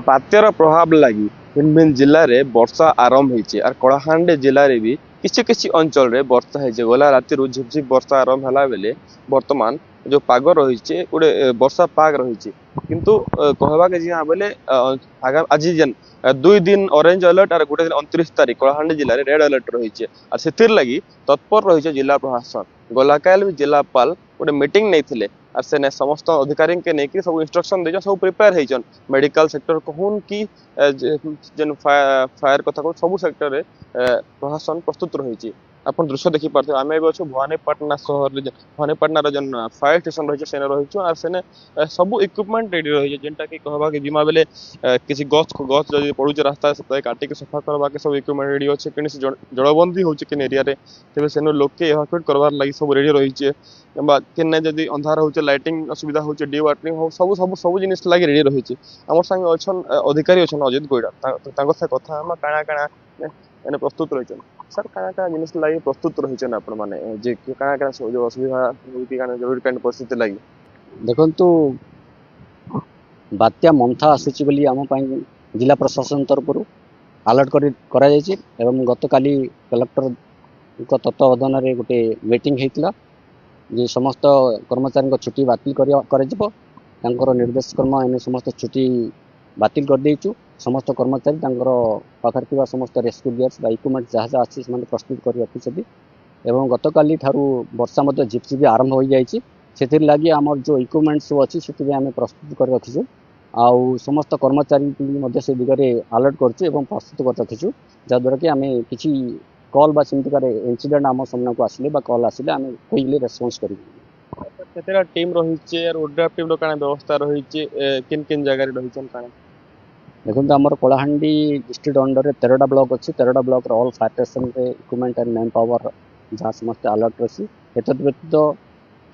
बात्यार प्रभाव लगी भिन्न भिन्न जिले में वर्षा आरंभ होती और कलाहांडी जिले में भी किसी किसी अंचल रे वर्षा होती गला राति झिपझिप वर्षा आरंभ होला बेले वर्तमान जो पाग रही गोटे वर्षा पाग रही किंतु कहवा के जी बोले आज जेन 2 दिन ऑरेंज अलर्ट और गोटे दिन 29 तारीख कलाहांडी जिले में रेड अलर्ट रही और से लगी तत्पर रही जिला प्रशासन गलाकाल भी जिलापाल गोटे मीटिंग नहीं और से समस्त अधिकारी के नहीं सब इंस्ट्रक्शन दे सब प्रिपेयर होइछन मेडिकल सेक्टर कहून कि जेन फायर कथा को सब सेक्टर रे प्रशासन प्रस्तुत रही अपन दृश्य देखि पारथे आमे एबे अछि भवानीपटना शहर रे भवानीपटना रे जन फायर स्टेशन रही सेने रही और सेने सब इक्विपमेंट रेडी रही जेनटा कि कहबा के जिमा बेले किसी गछ जदी पड़ुचे रास्ता से काटी के सफा करबा के सब इक्विपमेंट रेडी अछि किने जड़बंदी होछि किन एरिया रे तेबे सेनो लोक के एफर्ट करबार लागि सब रेडी रही छे किन्ने जदी अंधार होचे लाइटिंग असुविधा होचे डी वाटरिंग हो सब जिनिस लागि रेडी रही छे हमर संग अछन अधिकारी अछन अजित गोइडा तांको से कथा हम काना काना एने प्रस्तुत रहिछन सर काना काना जिनिस लागि प्रस्तुत रहिछन आपण माने जे काना काना जो असुविधा होती काना जरूरी कान परिस्थिति लागि देखंतु बात्या मंथा आसुची बोली आम पई जिला प्रशासन तरफ अलर्ट करा जायछि एवं गतकाली कलेक्टर को तत्वावधान रे गोटे मीटिंग हेतिला जे समस्त कर्मचारी को छुट्टी बातिल कर निर्देश क्रम एने समस्त छुट्टी बातिल कर देइछु समस्त कर्मचारी पाखर थिबा समस्त रेस्क्यू गियर्स बा इक्विपमेंट जहाँ अच्छी से प्रस्तुत कर रखिछथि एवं गतकाली ठारू वर्षा मध्य झिपझिपि आरंभ हो जाइछि सेतिर लागि हमर जो इक्विपमेंट सब अछि सेतिर आमे प्रस्तुत कर रखिछु आउ समस्त कर्मचारी मध्य से दिगरे अलर्ट करछु एवं प्रस्तुत कर रखिछु जा द्वारा कि आमे किछि कॉल बा सिमतिकार इंसिडेंट आम सामना को आसिले बा कॉल आसिले आमे क्विकली रेस्पॉन्स करिबु केतेरा टीम रहिचे और ओड्राफ्ट टीम रो काना व्यवस्था रहिचे किन किन जगह रे रहिछन काना देखो आमर कलाहांडी डिस्ट्रिक्ट अंडर रे 13टा ब्लॉक अच्छी 13टा ब्लॉक रे ऑल फायर स्टेशन रे इक्विपमेंट एंड मैन पावर जहाँ समस्त अलर्ट रही एतद व्यतीत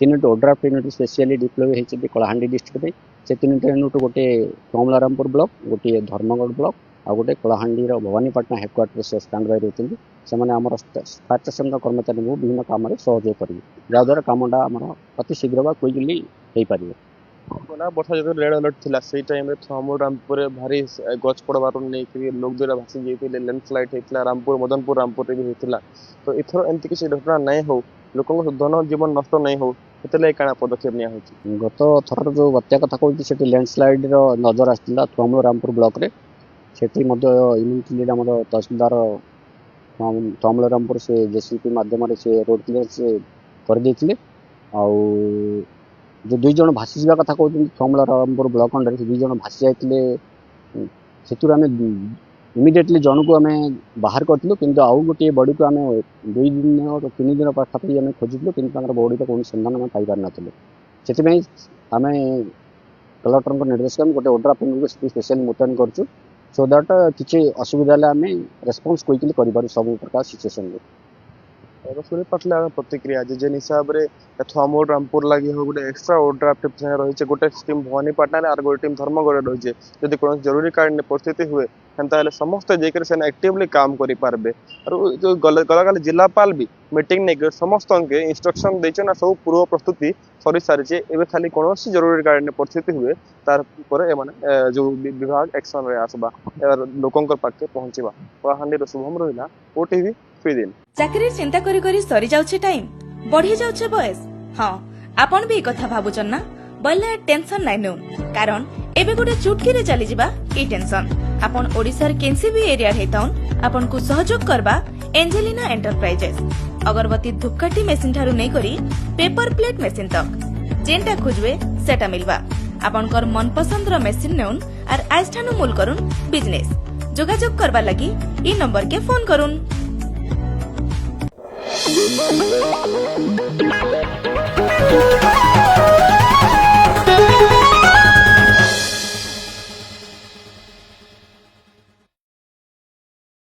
3टी ओड्राफ्ट यूनिट स्पेशली डिप्लॉय होती कलाहांडी डिस्ट्रिक्ट में से 3टा यूनिट गोटे कमलारामपुर ब्लॉक गोटे धर्मगढ़ ब्लॉक आ गोटे कलाहांडी भवानीपटना हेडक्वार्टर से स्टैंड बाय रही से फायर स्टेशन कर्मचारी विभिन्न काम सहयोग करेंगे जहाद्वारा कमटा आम अति शीघ्र बा क्विकली हो पारे गला वर्षा जो रेड अलर्ट थिला सेई टाइम रे थमो रामपुर रे भारी गछ पड़बार नै कि लोक दुरा भासी जेतिले लैंडस्लाइड हेतिला रामपुर मदनपुर रामपुर रे भी हेतिला तो इथर एंति किसी घटना नै हो लोकन धन जीवन नष्ट नै हो एतले काना पदक्षेप निया होची गत थर जो बात्या कथा कहूची सेठी लैंडस्लाइड रो नजर आस्तिला थमो रामपुर ब्लॉक रे सेठी मध्य इमिडिएटली हमर तहसीलदार थमो रामपुर से जेसीपी माध्यम रे से रोड क्लियरेंस कर देथिले आ जो 2 जन भासी जावा कथा कहते कमलारामपुर ब्लॉक अंडर 2 जन भासी जाते आम इमिडिएटली जन को आम बाहर करूँ कि आउ गोटे बॉडी को आम 2 दिन 3 दिन पाखापाखि आम खोजुलु कि बॉडी को कौन संधान आम पाई पार से आम कलेक्टर निर्देश गोटे ओड्राफ्ट टीम स्पेशली मुतयन करूँ सो दैट किसी असुविधा आम रेस्पॉन्स क्विकली कर सब प्रकार सिचुएशन सुनी पातले प्रतिक्रिया जेन हिसाब रे थमोड रामपुर लागि हो गोटे एक्स्ट्रा ओड्राफ्ट टीम रही गोटे टीम भवानीपटना रे और गोटे टीम धर्मगढ़ रही जदि कोन जरूरी कालीन परिस्थिति हुए हेंता हेले समस्त जेकर से एक्टिवली काम करि पारबे और जो गलाकाल जिलापाल भी मीटिंग नै समस्त के इंस्ट्रक्शन दैछन सब पूर्व प्रस्तुति सरी सारिचे एबे खाली कोनोसी जरूरी कालीन परिस्थिति हुए तार पर ए माने जो विभाग एक्शन रे आसबा और लोकंकर पाके पहुंचबा कलाहांडी रो शुभम रहिला ओटीवी दिन चाकरी चिंता करी करी सरी जाउछे टाइम बढ़ी जाउछे बयस हां आपण भी कथा भाबुचन ना बल्ले टेंशन नै नो कारण एबे गोटे चुटकी रे चली जिबा ए टेंशन आपण ओडिसार केनसी भी एरिया हेताउन आपण को सहयोग करबा एंजेलिना एंटरप्राइजेस अगरबत्ती धूपकाठी मशीन थारु नै करी पेपर प्लेट मशीन तक जेंटा खोजबे सेटा मिलबा आपण कर मन पसंद रो मशीन नेउन और आज ठानु मूल करुन बिजनेस जोगाजोग करबा लगी ई नंबर के फोन करुन।